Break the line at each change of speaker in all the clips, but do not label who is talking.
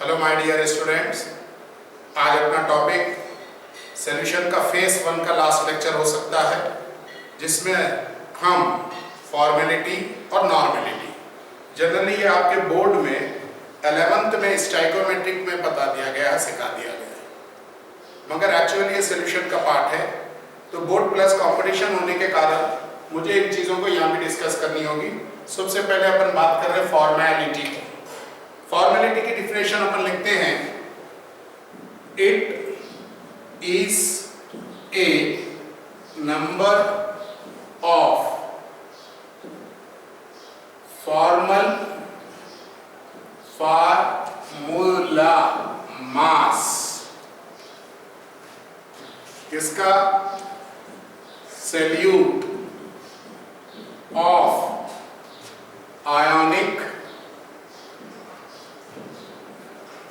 Hello my dear students, आज अपना topic solution का फेज 1 का लास्ट लेक्चर हो सकता है, जिसमें हम फॉर्मेलिटी और नॉर्मेलिटी, जनरली ये आपके बोर्ड में 11th में स्टाइकोमेट्रिक में बता दिया गया है, सिखा दिया गया है, मगर एक्चुअली ये सॉल्यूशन का पार्ट है। तो बोर्ड प्लस कंपटीशन होने के कारण मुझे इन चीज़ों को यहाँ भी डिस्कस करनी होगी। सबसे पहले अपन बात कर रहे हैं फॉर्मेलिटी की। फॉर्मेलिटी की डिफिनेशन अपन लिखते हैं, it is a number of formal formula mass. किसका? Solute of ionic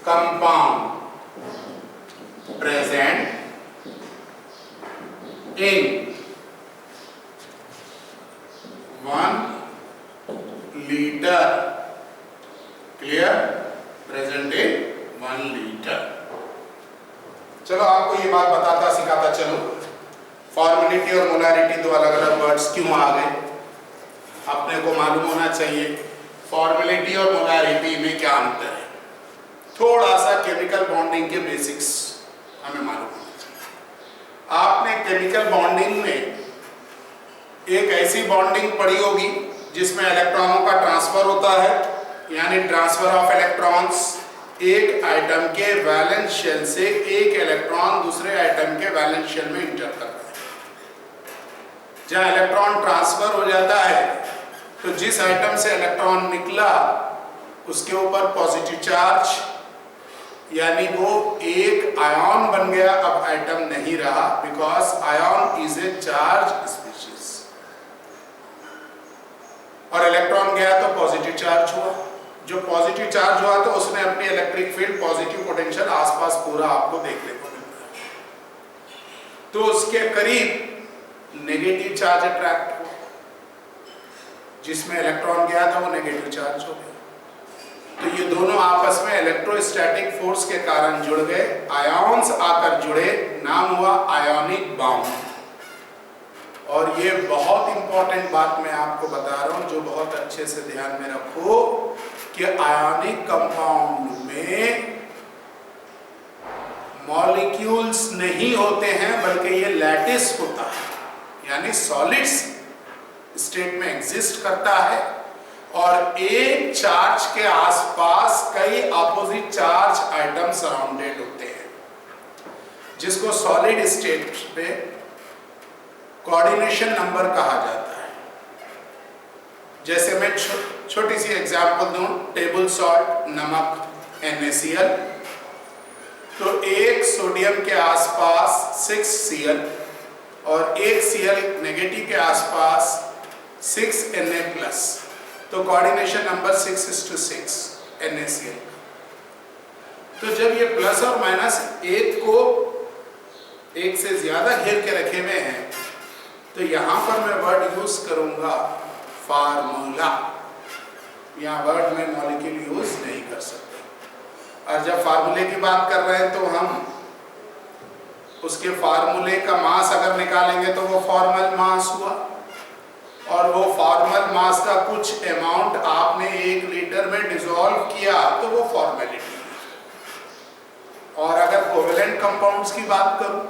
compound present in 1 liter, clear? present in 1 liter। चलो आपको ये बात बताता सिखाता चलो, फॉर्मेलिटी और मोलारिटी दो अलग अलग वर्ड्स क्यों आ गए, अपने को मालूम होना चाहिए फॉर्मेलिटी और मोलारिटी में क्या अंतर है। थोड़ा सा केमिकल बॉन्डिंग के बेसिक्स हमें मालूम होना चाहिए। आपने केमिकल बॉन्डिंग में एक ऐसी बॉन्डिंग पढ़ी होगी जिसमें इलेक्ट्रॉनों का ट्रांसफर होता है, यानी ट्रांसफर ऑफ इलेक्ट्रॉन्स। एक आइटम के वैलेंस शेल से एक इलेक्ट्रॉन दूसरे आइटम के वैलेंस शेल में इंटर करता है। जहां इलेक्ट्रॉन ट्रांसफर हो जाता है तो जिस आइटम से इलेक्ट्रॉन निकला उसके ऊपर पॉजिटिव चार्ज, यानी वो एक आयन बन गया, अब एटम नहीं रहा, because ion is a charge species. और इलेक्ट्रॉन गया तो पॉजिटिव चार्ज हुआ। जो पॉजिटिव चार्ज हुआ तो उसने अपनी इलेक्ट्रिक फील्ड, पॉजिटिव पोटेंशियल आसपास पूरा आपको देखने को मिलता है। तो उसके करीब नेगेटिव चार्ज अट्रैक्ट हुआ, जिसमें इलेक्ट्रॉन गया था वो नेगेटिव चार्ज हो गया। तो ये दोनों आपस में इलेक्ट्रोस्टैटिक फोर्स के कारण जुड़ गए, आयॉन्स आकर जुड़े, नाम हुआ आयोनिक बॉन्ड। और ये बहुत इंपॉर्टेंट बात मैं आपको बता रहा हूं, जो बहुत अच्छे से ध्यान में रखो कि आयोनिक कंपाउंड में मॉलिक्यूल्स नहीं होते हैं, बल्कि ये लैटिस होता है, यानी सॉलिड्स स्टेट में एग्जिस्ट करता है और एक चार्ज के आसपास कई अपोजिट चार्ज आइटम सराउंडेड होते हैं, जिसको सॉलिड स्टेट में कोऑर्डिनेशन नंबर कहा जाता है। जैसे मैं छोटी सी एग्जांपल दूं, टेबल सॉल्ट, नमक, NaCl, तो एक सोडियम के आसपास 6 Cl और एक Cl नेगेटिव के आसपास 6 Na+, तो कोऑर्डिनेशन नंबर 6:6 NaCl। तो जब ये प्लस और माइनस एक को एक से ज्यादा घेर के रखे हुए हैं, तो यहां पर मैं वर्ड यूज करूंगा फार्मूला। यहां वर्ड में मॉलिक्यूल यूज नहीं कर सकते। और जब फार्मूले की बात कर रहे हैं तो हम उसके फार्मूले का मास अगर निकालेंगे तो वो फॉर्मल मास हुआ, और वो फॉर्मल मास का कुछ अमाउंट आपने 1 लीटर में डिसॉल्व किया तो वो फॉर्मेलिटी। और अगर कोवेलेंट कंपाउंड्स की बात करूं,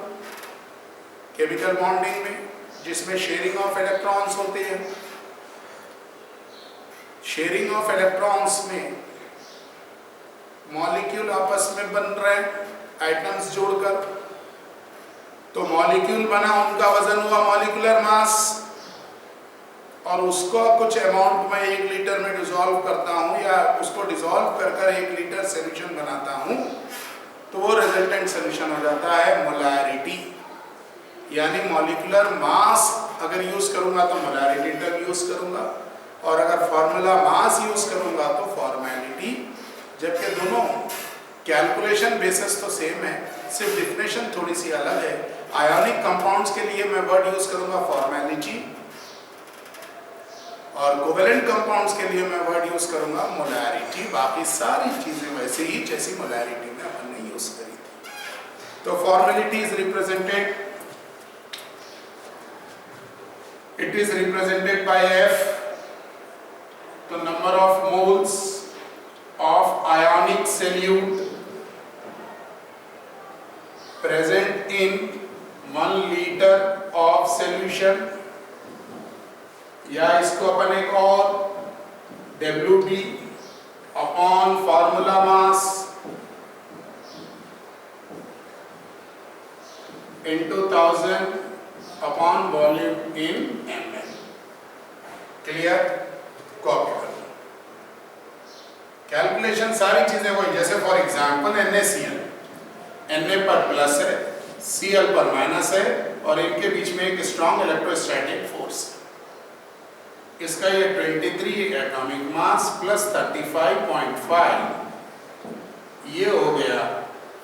केमिकल बॉन्डिंग में जिसमें शेयरिंग ऑफ इलेक्ट्रॉन्स होते हैं, शेयरिंग ऑफ इलेक्ट्रॉन्स में मॉलिक्यूल आपस में बन रहे हैं आइटम्स जोड़कर, तो मॉलिक्यूल बना, उनका वजन हुआ मॉलिक्यूलर मास, और उसको कुछ अमाउंट में 1 लीटर में डिसॉल्व करता हूं या उसको डिसॉल्व कर 1 लीटर सॉल्यूशन बनाता हूं, तो वो रिजल्टेंट सॉल्यूशन हो जाता है मोलारिटी। यानी मॉलिक्यूलर मास अगर यूज करूंगा तो मोलारिटी टर्म यूज करूंगा, और अगर फॉर्मूला मास यूज करूंगा तो फॉर्मेलिटी। जबकि दोनों कैलकुलेशन बेसिस तो सेम है, सिर्फ डिफिनेशन थोड़ी सी अलग है। आयोनिक कंपाउंड्स के लिए मैं वर्ड यूज करूंगा फॉर्मेलिटी, और कोवेलेंट कंपाउंड्स के लिए मैं वर्ड यूज करूंगा मोलैरिटी। बाकी सारी चीजें वैसे ही जैसी मोलैरिटी में अपन ने यूज करी थी। तो formality is represented, it is represented by F। तो number of moles of ionic solute present in 1 liter of solution, या इसको अपन एक और WB upon formula mass into 1000 upon volume in ml। Clear? Copy कर लो। Calculation सारी चीजें वही, जैसे फॉर एग्जांपल NaCl, Na पर प्लस है, Cl पर माइनस है और इनके बीच में एक स्ट्रॉन्ग इलेक्ट्रोस्टैटिक फोर्स है। इसका ये 23 एटॉमिक मास प्लस 35.5, ये हो गया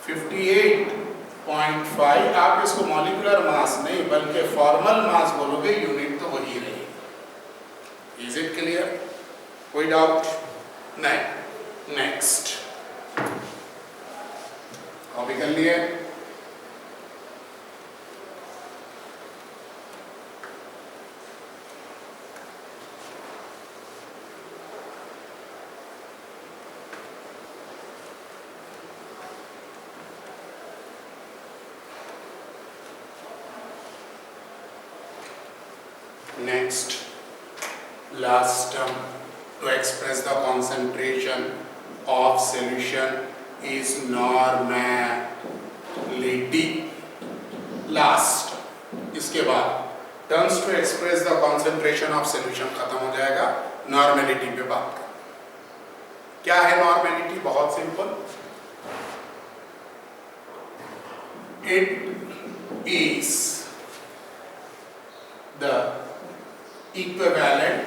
58.5। आप इसको मॉलिक्यूलर मास नहीं बल्कि फॉर्मल मास बोलोगे, यूनिट तो वही रहेगी। Is it clear? कोई डाउट नहीं? नेक्स्ट कॉपी कर लिए। Next, last term to express the concentration of solution is normality। Last, इसके बाद terms to express the concentration of solution खत्म हो जाएगा, normality पे बात कर। क्या है normality? बहुत simple, it is the equivalent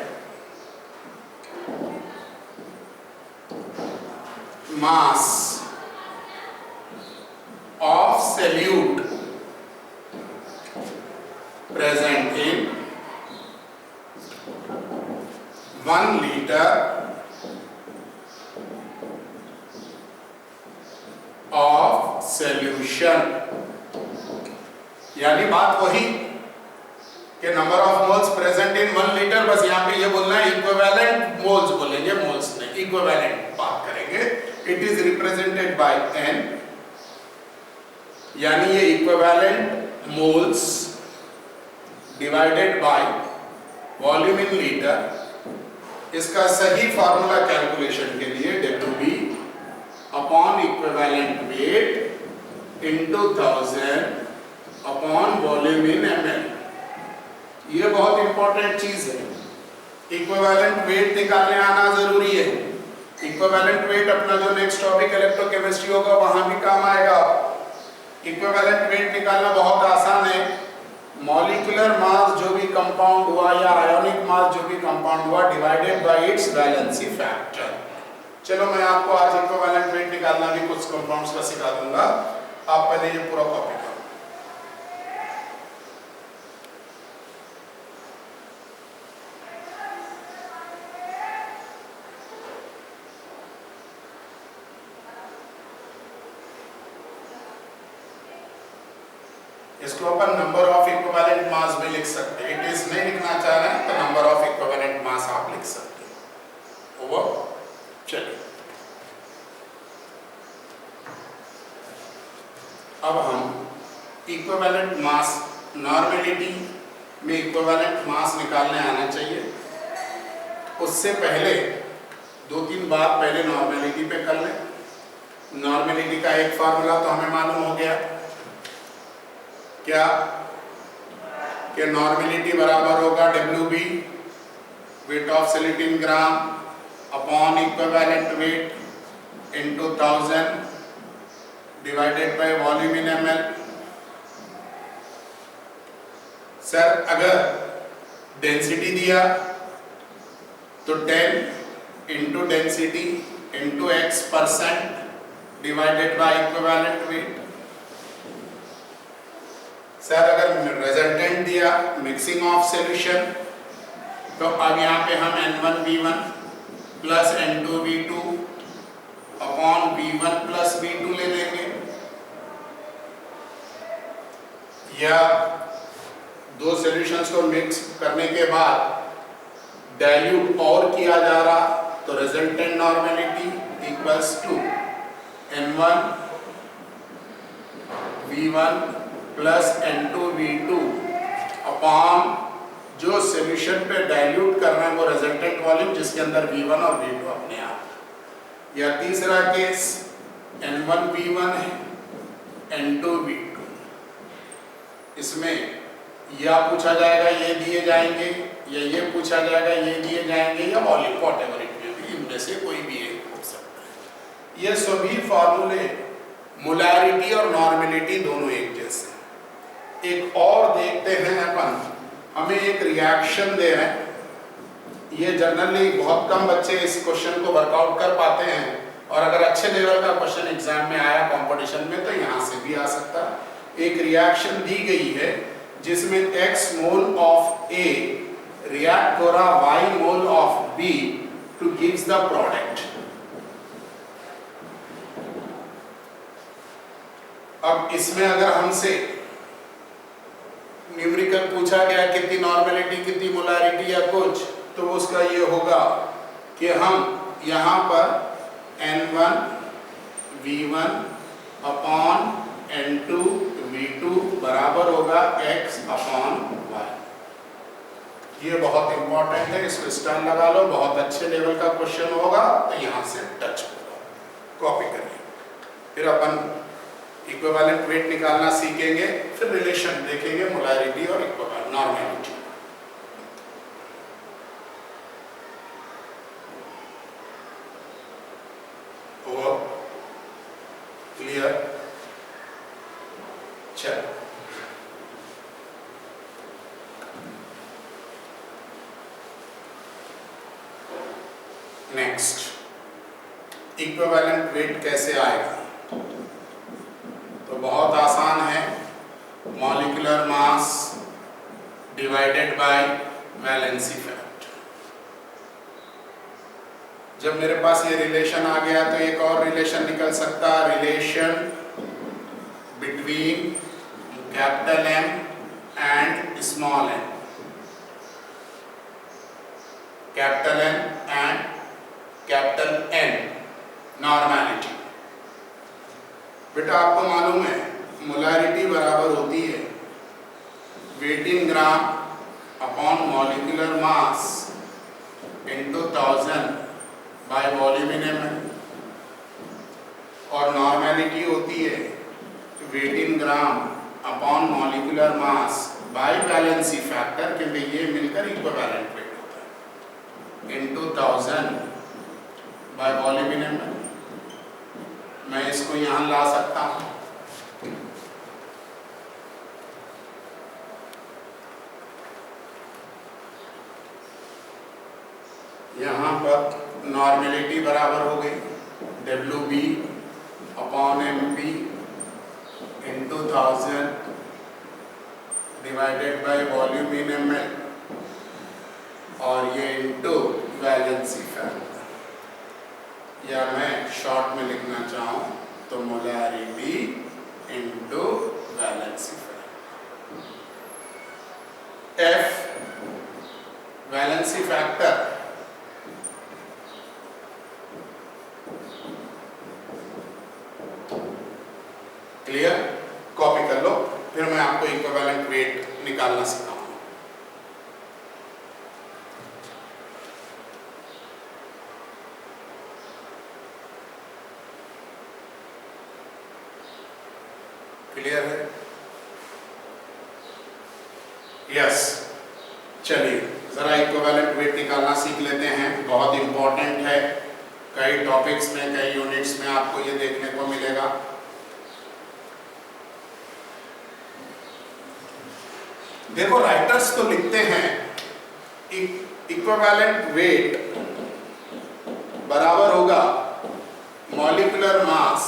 mass of solute present in 1 liter of solution। यानी बात वही कि number of moles present in 1 litre, बस यहाँ पे ये बोलना है इक्विवेलेंट मोल्स बोलेंगे, मोल्स नहीं, इक्विवेलेंट बात करेंगे। It is represented by N, यानी ये equivalent moles divided by volume in litre. इसका सही फार्मूला कैलकुलेशन के लिए WB upon equivalent weight into 1000 upon volume in ml। ये बहुत इंपॉर्टेंट चीज है। इक्विवेलेंट वेट निकालने आना जरूरी है। इक्विवेलेंट वेट अपना जो नेक्स्ट टॉपिक इलेक्ट्रोकेमिस्ट्री होगा वहां भी काम आएगा। इक्विवेलेंट वेट निकालना बहुत आसान है। मॉलिक्यूलर मास जो भी कंपाउंड हुआ या आयोनिक मास जो भी कंपाउंड हुआ divided by it's valency factor. चलो मैं आपको आज इक्विवेलेंट वेट निकालना भी कुछ कंपाउंड्स का सिखा दूंगा। आप पहले ये पूरा कॉपी करो। इसको अपन नंबर ऑफ इक्विवेलेंट मास भी लिख सकते हैं। इट इज नहीं लिखना चाह रहे हैं तो नंबर ऑफ इक्विवेलेंट मास आप लिख सकते हैं। ओवर। चलिए अब हम इक्विवेलेंट मास, नॉर्मेलिटी में इक्विवेलेंट मास निकालने आना चाहिए। उससे पहले 2-3 बात पहले नॉर्मेलिटी पे कर लें। नॉर्मेलिटी का एक फार्मूला तो हमें मालूम हो गया, क्या कि नॉर्मेलिटी बराबर होगा WB weight of solute in gram upon equivalent weight into 1000 divided by volume in ml। Sir अगर डेंसिटी दिया तो 10 into density into x% divided by equivalent weight. Sir अगर रिजल्टेंट दिया मिक्सिंग ऑफ सॉल्यूशन तो अब यहाँ पे हम N1V1 plus N2V2 upon V1 plus V2 ले लेंगे, या दो सॉल्यूशंस को मिक्स करने के बाद डाइल्यूट और किया जा रहा तो resultant normality equals to N1 V1 plus N2 V2 upon जो सॉल्यूशन पे डाइल्यूट कर रहे हैं वो रिजल्टेंट वॉल्यूम जिसके अंदर V1 और V2 अपने आप। या तीसरा केस N1 V1 है, N2 V2, इसमें या पूछा जाएगा ये दिए जाएंगे, या ये पूछा जाएगा ये दिए जाएंगे, या volume whatever it may be, इनमें से कोई भी एक हो सकता है। ये सभी फॉर्मूले मोलैरिटी और नॉर्मेलिटी दोनों एक जैसे। एक और देखते हैं अपन, हमें एक रिएक्शन दे रहे हैं, ये जनरली बहुत कम बच्चे इस क्वेश्चन को वर्कआउट कर पाते हैं, और अगर अच्छे लेवल का क्वेश्चन एग्जाम में आया कंपटीशन में तो यहाँ से भी आ सकता है। एक रिएक्शन दी गई है जिसमें X mole of A react हो रहा Y mole of B two gives the product. अब इसमें अगर हमसे न्यूमेरिकल पूछा गया कितनी नॉर्मेलिटी कितनी मोलैरिटी या कुछ, तो उसका ये होगा कि हम यहाँ पर N1 V1 upon N2 V2 बराबर होगा X अपॉन Y। ये बहुत इंपॉर्टेंट है, इसको स्टार लगा लो, बहुत अच्छे लेवल का क्वेश्चन होगा तो यहाँ से टच होगा, कॉपी करिए। फिर अपन इक्विवेलेंट वेट निकालना सीखेंगे, फिर रिलेशन देखेंगे मोलैरिटी और इक्विवेलेंट नॉर्मेलिटी। क्लियर? चल नेक्स्ट, इक्विवेलेंट वेट कैसे आएगा? तो बहुत आसान है, molecular mass divided by valency factor. जब मेरे पास ये रिलेशन आ गया तो एक और रिलेशन निकल सकता है, relation between capital M and small m, capital M and capital N, normality. बेटा आपको मालूम है मोलैरिटी बराबर होती है weight in gram upon molecular mass into 1000 by volume in ml, और नॉर्मेलिटी होती है weight in gram upon molecular mass by valency factor, क्योंकि ये मिलकर इक्विवेलेंट वेट होता है, into 1000 by volume in ml। मैं इसको यहाँ ला सकता हूँ, यहाँ पर नॉर्मेलिटी बराबर हो गई WB upon MP into 1000 divided by volume in ml, और ये इंटू वैलेंसी फैक्टर, या मैं शॉर्ट में लिखना चाहूँ तो molarity into valency factor. F valency factor clear? Copy कर लो, फिर मैं आपको इक्विवेलेंट वेट निकालना सिखाऊंगा। क्लियर है? यस, चलिए जरा इक्विवेलेंट वेट निकालना सीख लेते हैं, बहुत इंपॉर्टेंट है। कई टॉपिक्स में कई यूनिट्स में आपको ये देखने को मिलेगा। देखो राइटर्स तो लिखते हैं इक्विवेलेंट वेट बराबर होगा molecular mass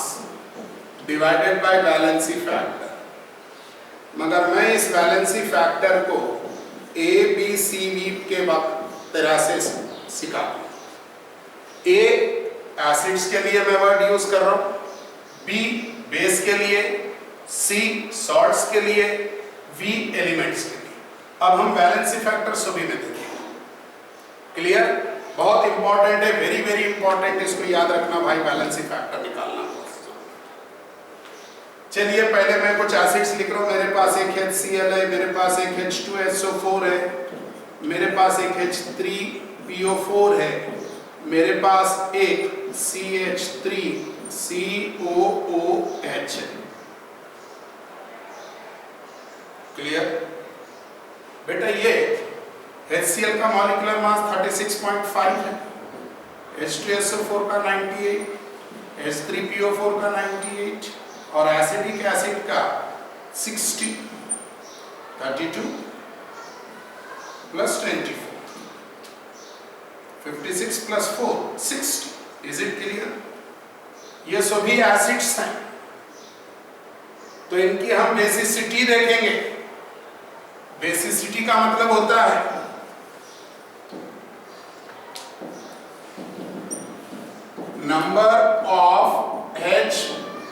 divided by valency factor, मगर मैं इस वैलेंसी फैक्टर को ABCD के वक्त तरह से सिखा दूँ। A एसिड्स के लिए मैं वर्ड यूज कर रहा हूं, बी बेस के लिए, सी सॉल्ट्स के लिए, वी एलिमेंट्स के लिए। अब हम वैलेंसी फैक्टर सभी में देखेंगे। क्लियर? बहुत इंपॉर्टेंट है, वेरी वेरी इंपॉर्टेंट, इसको याद रखना भाई, वैलेंसी फैक्टर निकालना। चलिए पहले मैं कुछ एसिड्स लिख रहा हूं। मेरे पास एक HCl है, मेरे पास एक H2SO4 है, मेरे पास एक H3PO4 है, मेरे पास एक CH3COOH है। क्लियर? बेटा ये HCl का मॉलिक्यूलर मास 36.5 है, H2SO4 का 98, H3PO4 का 98 और एसिडिक एसिड का 60, 32 plus 24, 56 plus 4 60। Is it clear? ये सभी एसिड्स हैं, तो इनकी हम बेसिसिटी देखेंगे। बेसिसिटी का मतलब होता है number of H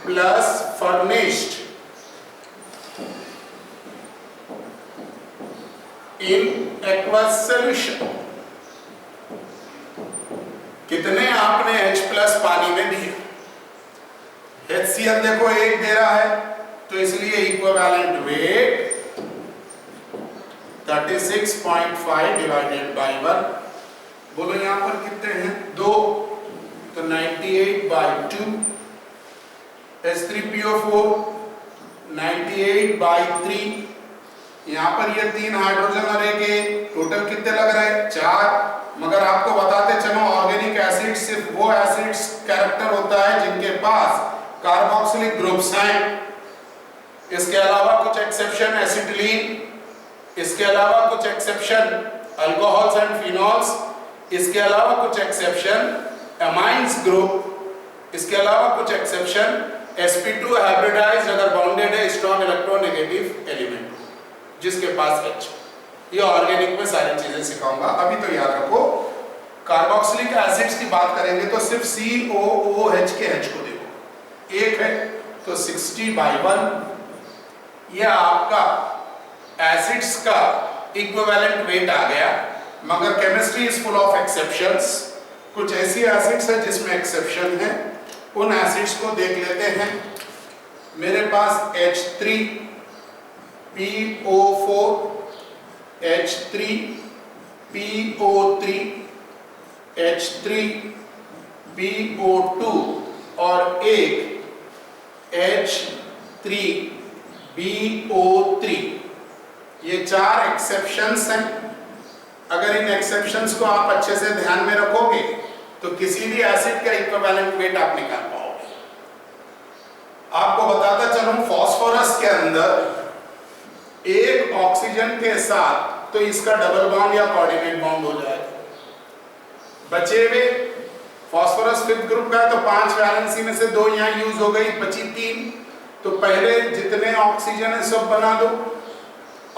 plus furnished in aqueous solution. कितने आपने H प्लस पानी में दिए? HCl देखो एक दे रहा है, तो इसलिए इक्विवेलेंट वेट 36.5 डिवाइडेड बाई 1। बोलो यहां पर कितने हैं? 2, तो 98/2। H3PO4 98/3। यहां पर ये 3 हाइड्रोजन और एक टोटल कितने लग रहे हैं? 4। मगर आपको बताते चलो ऑर्गेनिक एसिड सिर्फ वो एसिड्स कैरेक्टर होता है जिनके पास कार्बोक्सिलिक ग्रुप्स हैं। इसके अलावा कुछ एक्सेप्शन एसिटिलीन, इसके अलावा कुछ एक्सेप्शन अल्कोहल्स एंड फिनॉल्स, इसके अलावा कुछ एक्सेप्शन एमाइन्स ग्रुप, इसके अलावा कुछ एक्सेप्शन sp2 हाइब्रिडाइज्ड अगर बाउंडेड है स्ट्रॉन्ग इलेक्ट्रोनेगेटिव एलिमेंट जिसके पास H। ये ऑर्गेनिक में सारी चीजें सिखाऊंगा, अभी तो याद रखो। कार्बोक्सिलिक एसिड्स की बात करेंगे तो सिर्फ COOH के H को देखो, एक है तो 60/1। यह आपका एसिड्स का इक्विवेलेंट वेट आ गया। मगर chemistry is full of exceptions. कुछ ऐसी एसिड्स है जिसमें एक्सेप्शन है, उन एसिड्स को देख लेते हैं। मेरे पास H3PO4, H3PO3, H3PO2 और एक H3BO3। ये 4 एक्सेप्शंस हैं। अगर इन एक्सेप्शंस को आप अच्छे से ध्यान में रखोगे तो किसी भी एसिड का इक्विवेलेंट वेट आप निकाल पाओगे। आपको बताता चलूं, फास्फोरस के अंदर एक ऑक्सीजन के साथ तो इसका डबल बॉन्ड या कोऑर्डिनेट बॉन्ड हो जाएगा। बचे हुए फास्फोरस 5th ग्रुप का है तो 5 वैलेंसी में से 2 यहां यूज हो गई, बची 3। तो पहले जितने ऑक्सीजन है सब बना दो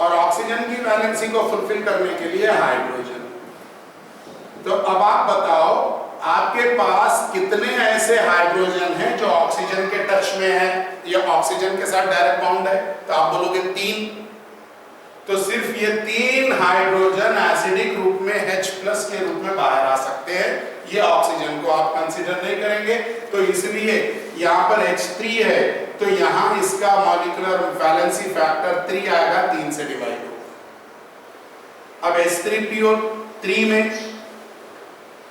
और ऑक्सीजन की वैलेंसी को फुलफिल करने के लिए हाइड्रोजन। तो अब आप बताओ आपके पास कितने ऐसे हाइड्रोजन हैं जो ऑक्सीजन के टच में है या ऑक्सीजन के साथ डायरेक्ट बॉन्ड है? तो आप बोलोगे 3। तो सिर्फ ये 3 हाइड्रोजन एसिडिक रूप में H+ के रूप में बाहर आ सकते हैं। ये ऑक्सीजन को आप कंसीडर नहीं करेंगे, तो इसलिए यहाँ पर H3 है तो यहाँ इसका मॉलिक्यूलर वैलेंसी फैक्टर 3 आएगा, 3 से डिवाइड होगा। अब H3PO3 में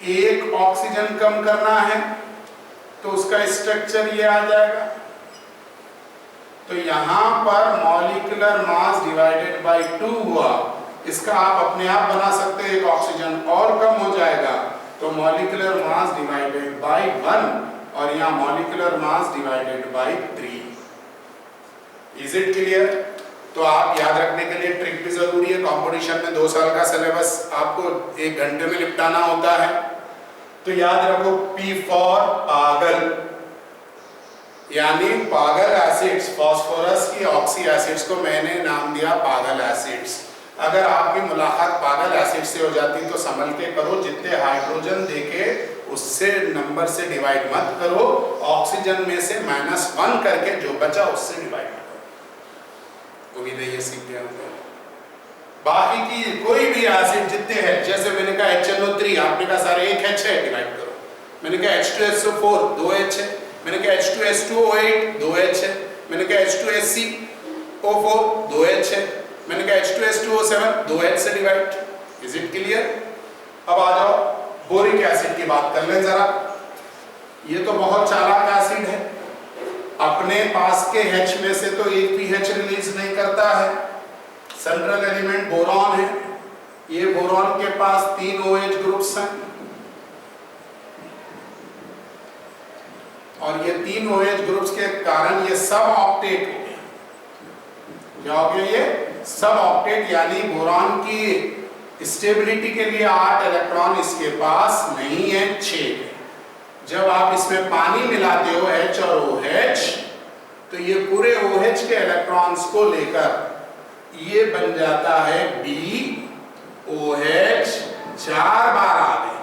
एक ऑक्सीजन कम करना है तो उसका स्ट्रक्चर ये आ जाएगा। तो यहां पर मॉलिक्यूलर मास डिवाइडेड बाय 2 हुआ, इसका आप अपने आप बना सकते हैं, एक ऑक्सीजन और कम हो जाएगा तो मॉलिक्यूलर मास डिवाइडेड बाय 1 और यहां molecular mass divided by 3। Is it clear? तो आप याद रखने के लिए ट्रिक भी जरूरी है। कंपटीशन में 2 साल का सिलेबस आपको 1 घंटे में निपटाना होता है। तो याद रखो P फॉर पागल, यानी पागल एसिड्स, फास्फोरस की ऑक्सी एसिड्स को मैंने नाम दिया पागल एसिड्स। अगर आपकी मुलाकात पागल एसिड से हो जाती तो संभल के करो, जितने हाइड्रोजन देके उससे नंबर से डिवाइड मत करो, ऑक्सीजन में से -1 करके जो बचा उससे डिवाइड करो। उम्मीद है ये सीख गए होंगे। बाकी की कोई भी एसिड जितने हैं, जैसे मैंने कहा HNO3, आपने कहा सर एक H है, डिवाइड करो। मैंने कहा H2SO4 2 H है, मैंने कहा H2S2O8 2 H है, मैंने कहा H2SCO4 2 H है, मैंने कहा H2S2O7 2 H से डिवाइड। Is it clear? अब आ जाओ बोरिक एसिड की बात कर लें जरा। ये तो बहुत चालाक एसिड है, अपने पास के H में से तो एक भी H रिलीज नहीं करता है। सेंट्रल एलिमेंट बोरॉन है, ये बोरॉन के पास 3 OH ग्रुप्स हैं और ये 3 OH ग्रुप्स के कारण ये सब ऑक्टेट हो गया। क्या हो गया? ये सब ऑक्टेट, यानी बोरॉन की स्टेबिलिटी के लिए 8 इलेक्ट्रॉन इसके पास नहीं है, 6 है। जब आप इसमें पानी मिलाते हो H और OH, तो ये पूरे OH के इलेक्ट्रॉन्स को लेकर ये बन जाता है BOH, 4 बार आ गए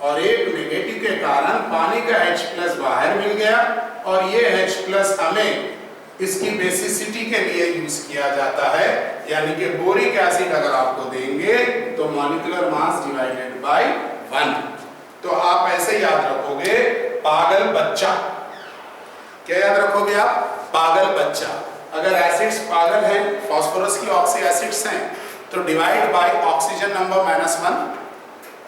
और एक नेगेटिव के कारण पानी का H+ बाहर मिल गया और ये H+ हमें इसकी बेसिसिटी के लिए यूज किया जाता है। यानी कि बोरिक एसिड अगर आपको देंगे तो मॉलिक्यूलर मास डिवाइडेड बाय 1। तो आप ऐसे याद रखोगे, पागल बच्चा। क्या याद रखोगे आप? पागल बच्चा। अगर एसिड्स पागल हैं, फास्फोरस की ऑक्सी एसिड्स हैं, तो डिवाइड बाय ऑक्सीजन नंबर -1।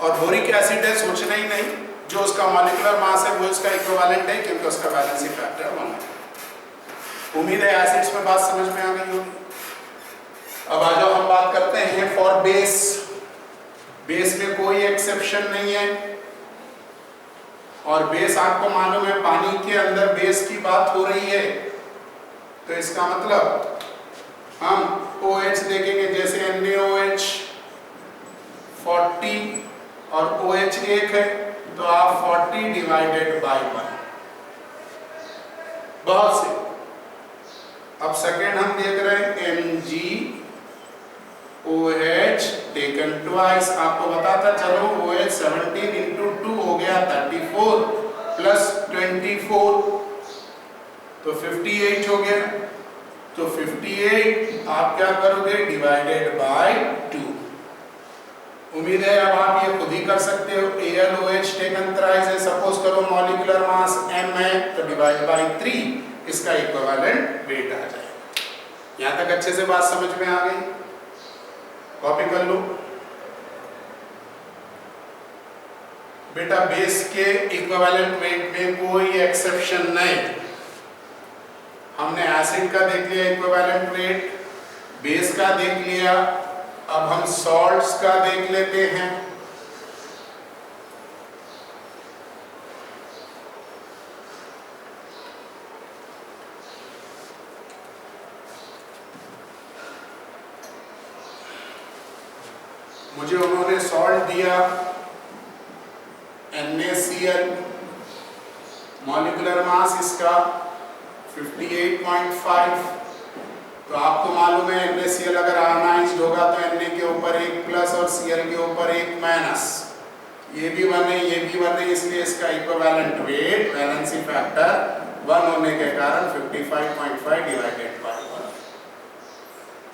और बोरिक एसिड है, सोचना ही नहीं, जो उसका मॉलिक्यूलर मास है वो उसका इक्विवेलेंट है, क्योंकि उसका वैलेंसी फैक्टर 1 है। उम्मीद है एसिड्स में बात समझ में आ गई होगी। अब आ जाओ हम बात करते हैं फॉर बेस। बेस में कोई एक्सेप्शन नहीं है और बेस आपको मालूम है, पानी के अंदर बेस की बात हो रही है, तो इसका मतलब हम OH देखेंगे, जैसे NaOH 40 और OH 1 है, तो आप 40 डिवाइडेड बाय 1, बहुत से। अब सेकेंड हम देख रहे हैं MgOH टेकन ट्वाइस। आपको बताता चलो, OH 17 इंटू 2 हो गया 34 प्लस 24 तो 58 हो गया। तो 58 आप क्या करोगे? Divided by 2। उम्मीद है अब आप ये खुद ही कर सकते हो। AlOH टेकन थ्राइस है, सपोज करो मॉलिक्यूलर मास m है, तो डिवाइड बाय 3 इसका इक्विवेलेंट वेट आ जाएगा। यहां तक अच्छे से बात समझ में आ गई? कॉपी कर लो बेटा। बेस के इक्विवेलेंट वेट में कोई एक्सेप्शन नहीं। हमने एसिड का देख लिया इक्विवेलेंट वेट, बेस का देख लिया, अब हम सॉल्ट्स का देख लेते हैं। मुझे उन्होंने सॉल्ट दिया NaCl, मॉलिक्यूलर मास इसका 58.5। तो आपको मालूम है NaCl अगर आयनाइज्ड होगा तो Na के ऊपर 1 प्लस और Cl के ऊपर 1 माइनस। ये भी 1 है, ये भी 1 है, इसलिए इसका इक्विवेलेंट वेट, वैलेंसी फैक्टर 1 होने के कारण 55.5 डिवाइडेड बाय 1।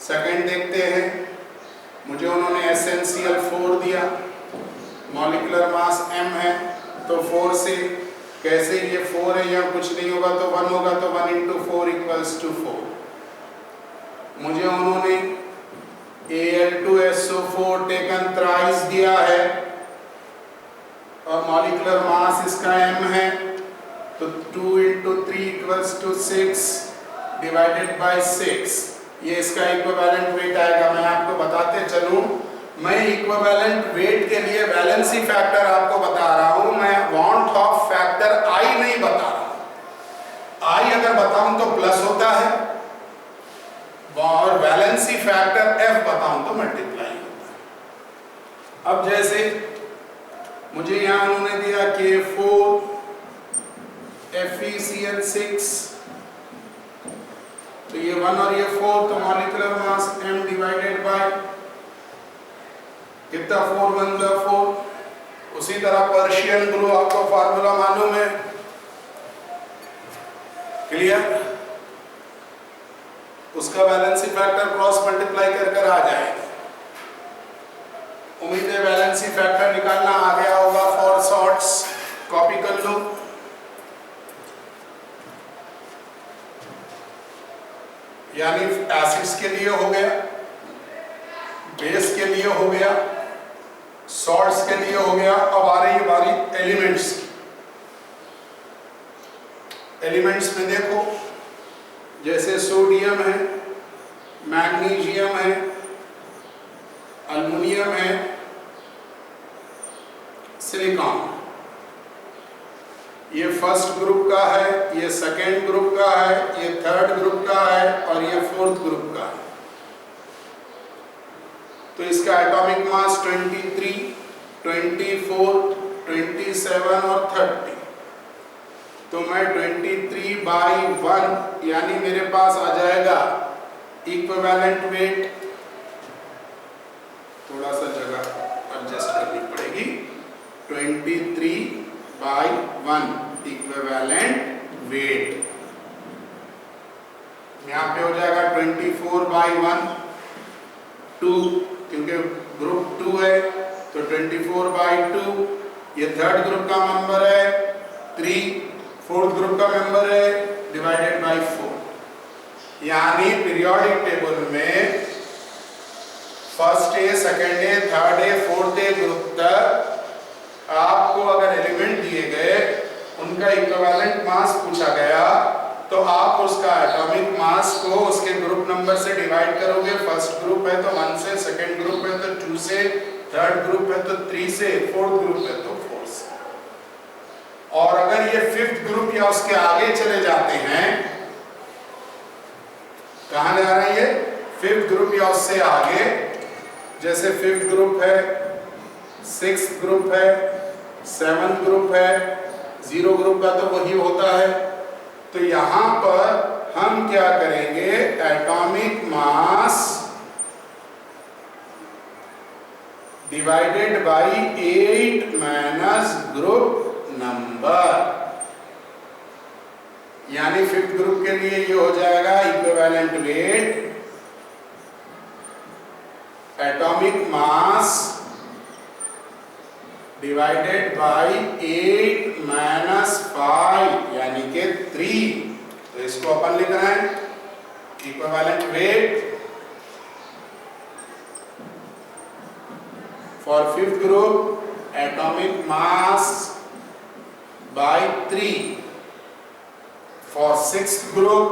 सेकंड देखते हैं, मुझे उन्होंने SnCl4 दिया, मॉलिक्यूलर मास m है, तो 4 से कैसे, ये 4 है, यहाँ कुछ नहीं होगा तो 1 होगा, तो 1 इंटू 4 इक्वल्स टू 4। मुझे उन्होंने Al2SO4 टेकन थ्राइस दिया है और मॉलिक्यूलर मास इसका m है, तो 2 into 3 equals to 6 divided by 6। ये इसका इक्विवेलेंट वेट आएगा। मैं आपको बताते चलूं, मैं इक्विवेलेंट वेट के लिए वैलेंसी फैक्टर आपको बता रहा हूं, मैं वांट ऑफ फैक्टर I नहीं बता रहा। I अगर बताऊं तो प्लस होता है और वैलेंसी फैक्टर F बताऊं तो मल्टीप्लाई होता है। अब जैसे मुझे यहां उन्होंने दिया K4 FeCl6, तो ये 1 और ये 4, तो molecular mass m divided by कितना, 4 1 जा 4, उसी तरह पर्शियन ब्लू आपको फार्मूला मालूम है, क्लियर? उसका वैलेंसी फैक्टर क्रॉस मल्टीप्लाई कर आ जाएगा। उम्मीद है वैलेंसी फैक्टर निकालना आ गया होगा फॉर शॉर्ट्स, कॉपी कर लो। यानी एसिड्स के लिए हो गया, बेस के लिए हो गया, सॉल्ट्स के लिए हो गया। अब आ रही है बारी एलिमेंट्स की। एलिमेंट्स में देखो, जैसे सोडियम है, मैग्नीशियम है, अल्युमिनियम है, सिलिकॉन। ये फर्स्ट ग्रुप का है, ये सेकेंड ग्रुप का है, ये थर्ड ग्रुप का है और ये फोर्थ ग्रुप का है। तो इसका एटॉमिक मास 23, 24, 27 और 30। तो मैं 23/1 यानी मेरे पास आ जाएगा इक्विवेलेंट वेट। थोड़ा सा जगह एडजस्ट करनी पड़ेगी। 23/1 इक्विवेलेंट वेट। यहाँ पे हो जाएगा 24/1 2, क्योंकि ग्रुप 2 है तो 24/2। ये थर्ड ग्रुप का मेंबर है 3, फोर्थ ग्रुप का मेंबर है डिवाइडेड बाय 4। यानी पीरियोडिक टेबल में first A, second A, third A, fourth A group तक आपको अगर एलिमेंट दिए गए, उनका इक्विवेलेंट मास पूछा गया, तो आप उसका एटॉमिक मास को उसके ग्रुप नंबर से डिवाइड करोगे। फर्स्ट ग्रुप है तो 1 से, सेकेंड ग्रुप है तो 2 से, थर्ड ग्रुप है तो 3 से, फोर्थ ग्रुप है तो 4 से। और अगर ये फिफ्थ ग्रुप या उसके आगे चले जाते हैं, कहां जा रहे हैं ये? फिफ्थ ग्रुप या उससे आगे। जैसे फिफ्थ ग्रुप है, सिक्स्थ ग्रुप है, सेवंथ ग्रुप है, 0 ग्रुप का तो वही होता है। तो यहां पर हम क्या करेंगे? Atomic mass divided by 8 minus group number. यानी फिफ्थ ग्रुप के लिए ये हो जाएगा equivalent weight atomic mass divided by 8 minus 5 यानी कि 3। तो इसको अपन लिख रहे हैं equivalent weight for fifth group atomic mass by 3, for sixth group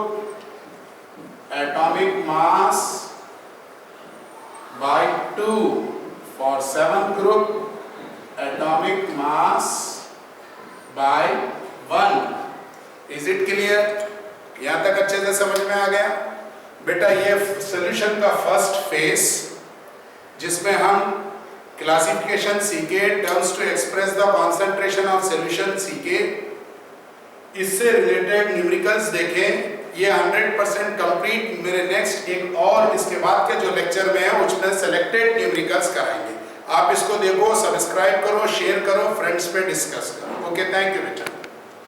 atomic mass by 2, for seventh group atomic mass by 1। Is it clear? यहाँ तक अच्छे से समझ में आ गया? बेटा ये सॉल्यूशन का फर्स्ट फेज, जिसमें हम क्लासिफिकेशन सीखे, terms to express the concentration of solution सीखे, इससे रिलेटेड न्यूमेरिकल्स देखें। ये 100% कंप्लीट मेरे नेक्स्ट एक और इसके बाद के जो लेक्चर में है उसमें सेलेक्टेड न्यूमेरिकल्स कराएंगे। आप इसको देखो, सब्सक्राइब करो, शेयर करो, फ्रेंड्स पे डिस्कस करो। ओके, थैंक यू बेटा।